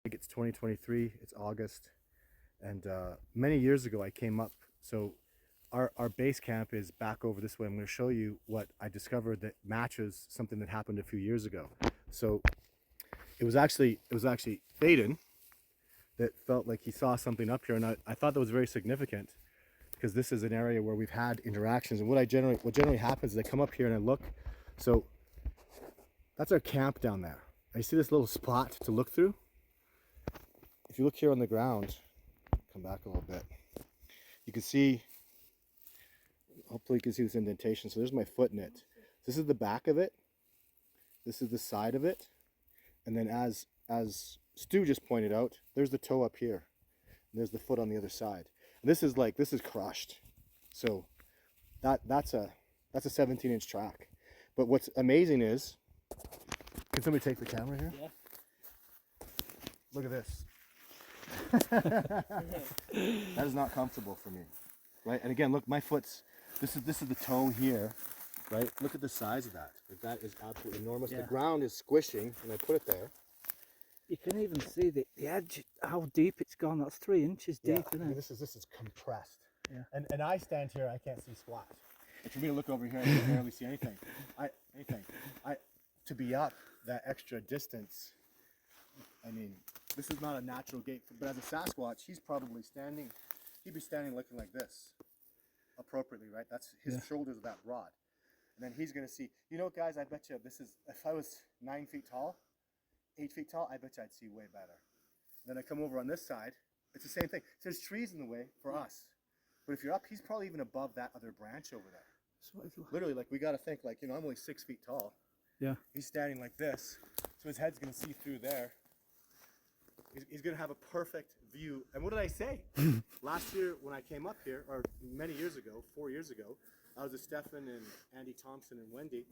It's 2023, it's August, and many years ago I came up. So our base camp is back over this way. I'm going to show you what I discovered that matches something that happened a few years ago. So it was actually Thaden that felt like he saw something up here, and I thought that was very significant because this is an area where we've had interactions. And what generally happens is I come up here and I look. So that's our camp down there. I see this little spot to look through. If you look here on the ground, come back a little bit, you can see, hopefully you can see this indentation. So there's my foot in it. This is the back of it. This is the side of it. And then as Stu just pointed out, there's the toe up here. And there's the foot on the other side. And this is crushed. So that's a 17-inch track. But what's amazing is, can somebody take the camera here? Yeah. Look at this. That is not comfortable for me, right? And again, look, my foot's, this is the toe here, right? Look at the size of that. Like, that is absolutely enormous. Yeah. The ground is squishing, and I put it there. You can even see the edge, how deep it's gone. That's 3 inches deep, isn't it? This is compressed. Yeah. And I stand here, I can't see squat. And for me to look over here, I can barely see anything. To be up that extra distance, I mean, this is not a natural gait. But as a Sasquatch, he'd be standing looking like this, appropriately, right? That's his shoulders are that broad. And then he's gonna see, you know, guys, I bet you if I was 9 feet tall, 8 feet tall, I bet you I'd see way better. And then I come over on this side, it's the same thing. So there's trees in the way for us. But if you're up, he's probably even above that other branch over there. So Literally, like, we gotta think, like, you know, I'm only 6 feet tall. yeah. He's standing like this, so his head's gonna see through there. He's gonna have a perfect view. And what did I say? Last year when I came up here, or many years ago, 4 years ago, I was with Stefan and Andy Thompson and Wendy.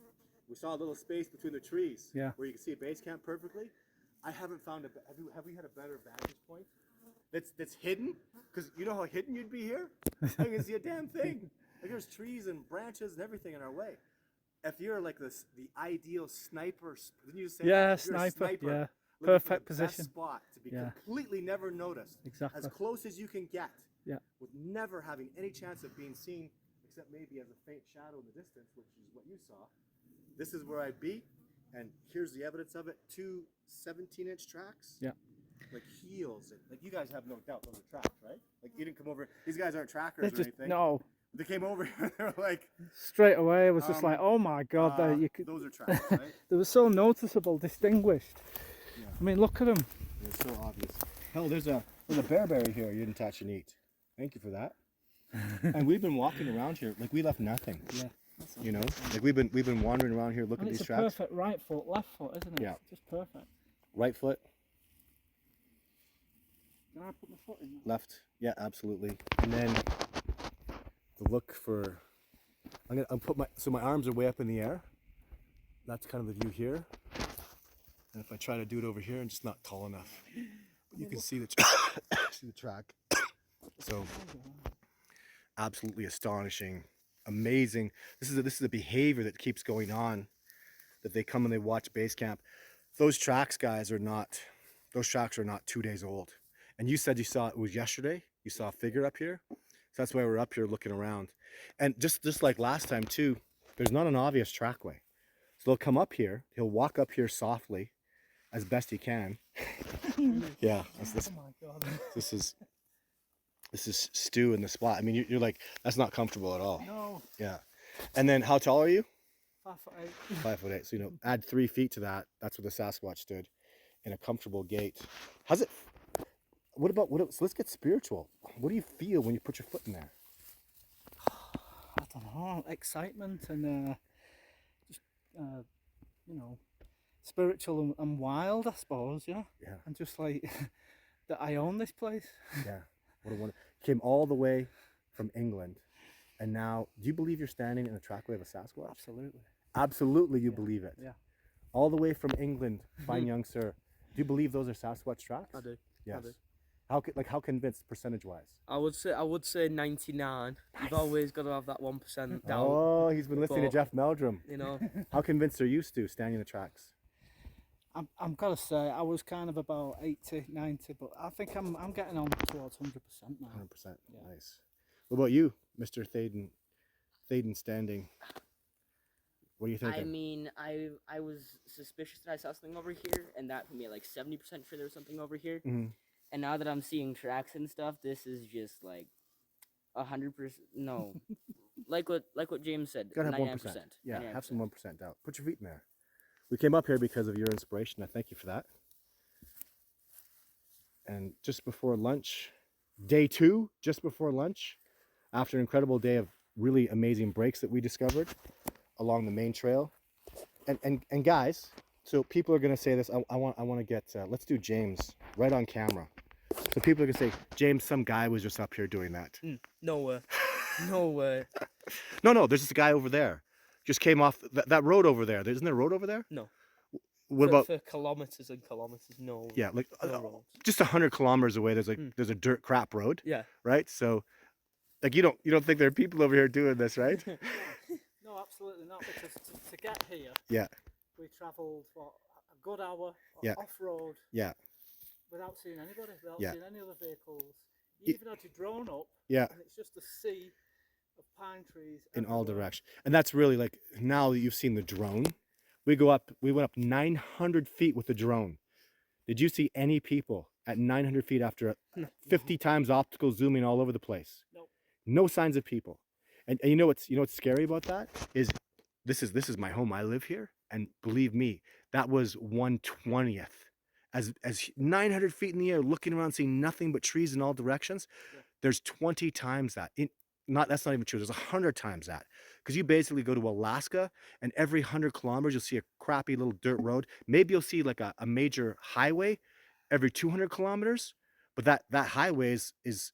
We saw a little space between the trees, where you can see a base camp perfectly. I haven't found have we had a better vantage point that's hidden? Because you know how hidden you'd be here? I can see a damn thing. Like, there's trees and branches and everything in our way. If you're like the ideal sniper, didn't you just say Yeah, that? If you're a sniper, yeah. looking for Perfect the position. best spot to be Yeah. completely never noticed, Exactly. as close as you can get, Yeah. with never having any chance of being seen, except maybe as a faint shadow in the distance, which is what you saw. This is where I'd be, and here's the evidence of it. 2 17-inch tracks. Yeah. Like heels, and like, you guys have no doubt those are tracks, right? Like, you didn't come over. These guys aren't trackers or anything. No. They came over here. They were like, Straight away, I was just like, oh my god, those are tracks, right? they were so noticeable, distinguished. Yeah. I mean, look at them. They're so obvious. Hell, there's a bearberry here you didn't touch and eat. Thank you for that. And we've been walking around here like we left nothing. Yeah. You know, like we've been wandering around here looking at these tracks. It's a perfect right foot, left foot, isn't it? Yeah. Just perfect. Right foot, Can I put my foot in? left. Yeah, absolutely. And then the look for, I'm put my arms are way up in the air. That's kind of the view here. And if I try to do it over here, I'm just not tall enough. But you can see the see the track. So absolutely astonishing, amazing. This is a behavior that keeps going on. That they come and they watch base camp. Those tracks, guys, those tracks are not 2 days old. And you said you saw it was yesterday. You saw a figure up here. So that's why we're up here looking around. And just like last time too, there's not an obvious trackway. So they'll come up here. He'll walk up here softly, as best he can. Yeah. Oh my god. This is Stu in the spot. I mean, you're like, that's not comfortable at all. No. Yeah. And then how tall are you? 5'8". 5'8". So, you know, add 3 feet to that. That's where the Sasquatch stood, in a comfortable gait. How's it? So let's get spiritual. What do you feel when you put your foot in there? I don't know, excitement and just you know, spiritual and wild, I suppose. Yeah. Yeah. And just like that, I own this place. Yeah. What a wonder. Came all the way from England, and now, do you believe you're standing in the trackway of a Sasquatch? Absolutely. Absolutely, you believe it. Yeah. All the way from England, fine young sir. Do you believe those are Sasquatch tracks? I do. Yes. I do. How convinced percentage-wise? I would say 99. You've always got to have that 1% doubt. Oh, he's been listening to But, Jeff Meldrum. You know, How convinced are you, Stu, standing in the tracks? I'm gotta say, I was kind of about 80, 90, but I think I'm getting on towards 100% now. 100%. Yeah. Nice. What about you, Mr. Thaden? Thaden Standing. What are you I thinking? mean, I was suspicious that I saw something over here, and that put me at like 70% sure there was something over here. Mhm. And now that I'm seeing tracks and stuff, this is just like 100%. No, like what James said, Gotta have 99%. 1%. Yeah, have some 99%. 1% doubt. Put your feet in there. We came up here because of your inspiration. I thank you for that. And just before lunch, day 2, just before lunch, after an incredible day of really amazing breaks that we discovered along the main trail. And guys, so people are gonna say this. I want to get. Let's do James right on camera. So people are gonna say, James, some guy was just up here doing that. No way. No way. No, there's this guy over there. Just came off that road over there. Isn't there a road over there? No. What about? For kilometers and kilometers? No. Yeah, like No roads. just 100 kilometers away. There's a dirt crap road. Yeah. Right. So, like you don't think there are people over here doing this, right? No, absolutely not. Because to get here, Yeah. we travelled what, a good hour Yeah. off road. Yeah. Without seeing anybody, without Yeah. seeing any other vehicles. You even had your drone up, Yeah. and it's just a sea of pine trees In all everywhere. directions. And that's really like, now that you've seen the drone, we went up 900 feet with the drone. Did you see any people at 900 feet after No. 50 times optical zooming all over the place? Nope. No signs of people. And you know what's scary about that is this is my home. I live here, and believe me, that was 1/20th. As 900 feet in the air, looking around, seeing nothing but trees in all directions. Yeah. There's 20 times that. That's not even true. There's 100 times that, because you basically go to Alaska, and every 100 kilometers you'll see a crappy little dirt road. Maybe you'll see like a major highway every 200 kilometers, but that highway is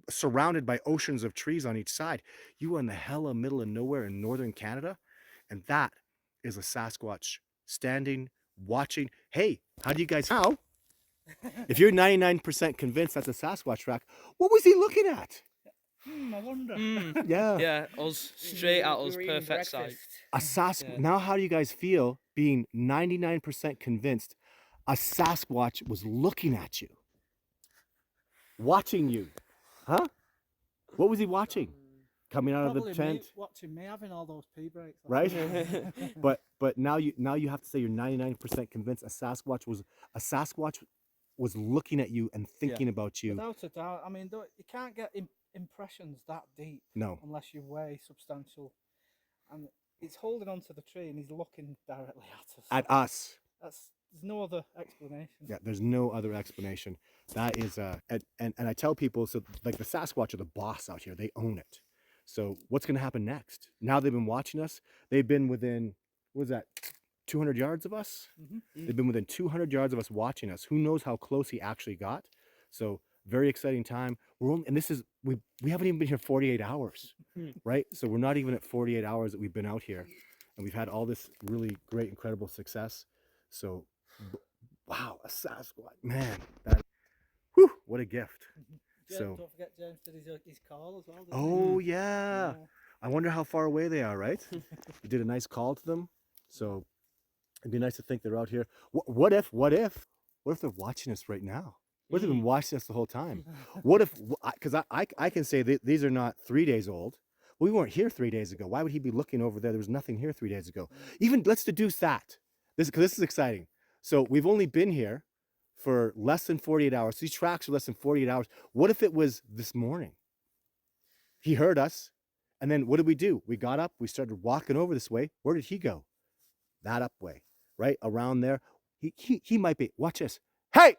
surrounded by oceans of trees on each side. You are in the hella middle of nowhere in northern Canada, and that is a Sasquatch standing, watching. Hey, how do you guys know? If you're 99% convinced that's a Sasquatch track, what was he looking at? I wonder. Yeah. Yeah, us straight at us, We were eating perfect sight. breakfast. A Sasquatch. Yeah. Now, how do you guys feel being 99% convinced a Sasquatch was looking at you, watching you? Huh? What was he watching? Coming out Probably of the tent, me, watching me having all those pee breaks. right? But now you have to say you're 99% convinced a Sasquatch was looking at you and thinking about you. Without a doubt. I mean, you can't get impressions that deep No. unless you weigh substantial. And he's holding onto the tree and he's looking directly at us. At us. There's no other explanation. Yeah, there's no other explanation. That is and I tell people, so like the Sasquatch are the boss out here. They own it. So what's going to happen next? Now they've been watching us. They've been within, what is that, 200 yards of us? Mm-hmm. They've been within 200 yards of us watching us. Who knows how close he actually got? So very exciting time. And this is, we haven't even been here 48 hours, right? So we're not even at 48 hours that we've been out here, and we've had all this really great, incredible success. So, wow, a Sasquatch, man, whew, what a gift. So, Don't forget James did his call as well. Didn't oh he? yeah. I wonder how far away they are, right? You did a nice call to them. So it'd be nice to think they're out here. What if they're watching us right now? What if they've been watching us the whole time? What if, because I can say that these are not 3 days old. Well, we weren't here 3 days ago. Why would he be looking over there? There was nothing here 3 days ago. Even let's deduce that. Because this is exciting. So we've only been here for less than 48 hours. These tracks are less than 48 hours. What if it was this morning? He heard us, and then what did we do? We got up, we started walking over this way. Where did he go? That up way, right? Around there. He might be, watch this. Hey!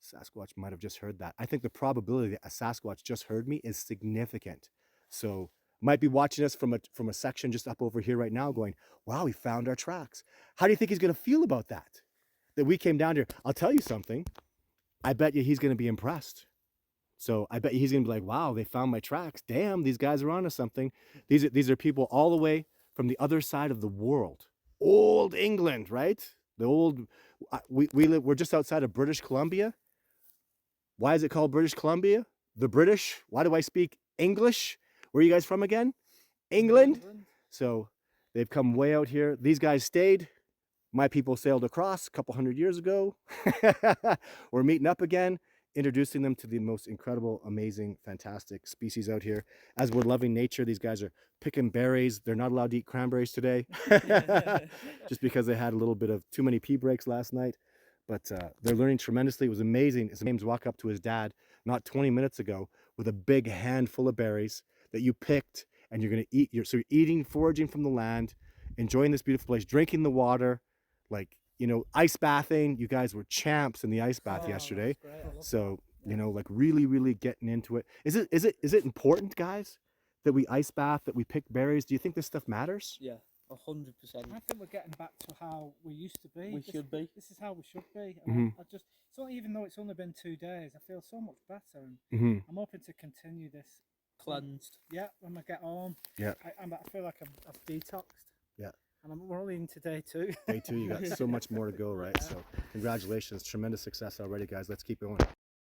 Sasquatch might have just heard that. I think the probability that a Sasquatch just heard me is significant. So might be watching us from a section just up over here right now going, wow, we found our tracks. How do you think he's going to feel about that? That we came down here. I'll tell you something. I bet you he's going to be impressed. So I bet you he's going to be like, wow, they found my tracks. Damn, these guys are onto something. These are people all the way from the other side of the world. Old England, right? The old, we're just outside of British Columbia. Why is it called British Columbia? The British. Why do I speak English? Where are you guys from again? England. So they've come way out here. These guys stayed. my people sailed across a couple hundred years ago. We're meeting up again, introducing them to the most incredible, amazing, fantastic species out here. As we're loving nature, these guys are picking berries. They're not allowed to eat cranberries today just because they had a little bit of too many pee breaks last night. But they're learning tremendously. It was amazing. It's amazing to walk up to his dad not 20 minutes ago with a big handful of berries that you picked, and you're going to eat. So you're eating, foraging from the land, enjoying this beautiful place, drinking the water, like, you know, ice bathing. You guys were champs in the ice bath yesterday. So, you know, like really, really getting into it. Is it important, guys, that we ice bath, that we pick berries? Do you think this stuff matters? Yeah, 100%. I think we're getting back to how we used to be. We should be. This is how we should be. Mhm. I just, so even though it's only been 2 days, I feel so much better, and Mm-hmm. I'm hoping to continue this. Cleansed. Yeah, when I get home. Yeah. I feel like I've detoxed. Yeah. And we're only into day 2. Day 2, you got so much more to go, right? So congratulations, tremendous success already, guys. Let's keep going.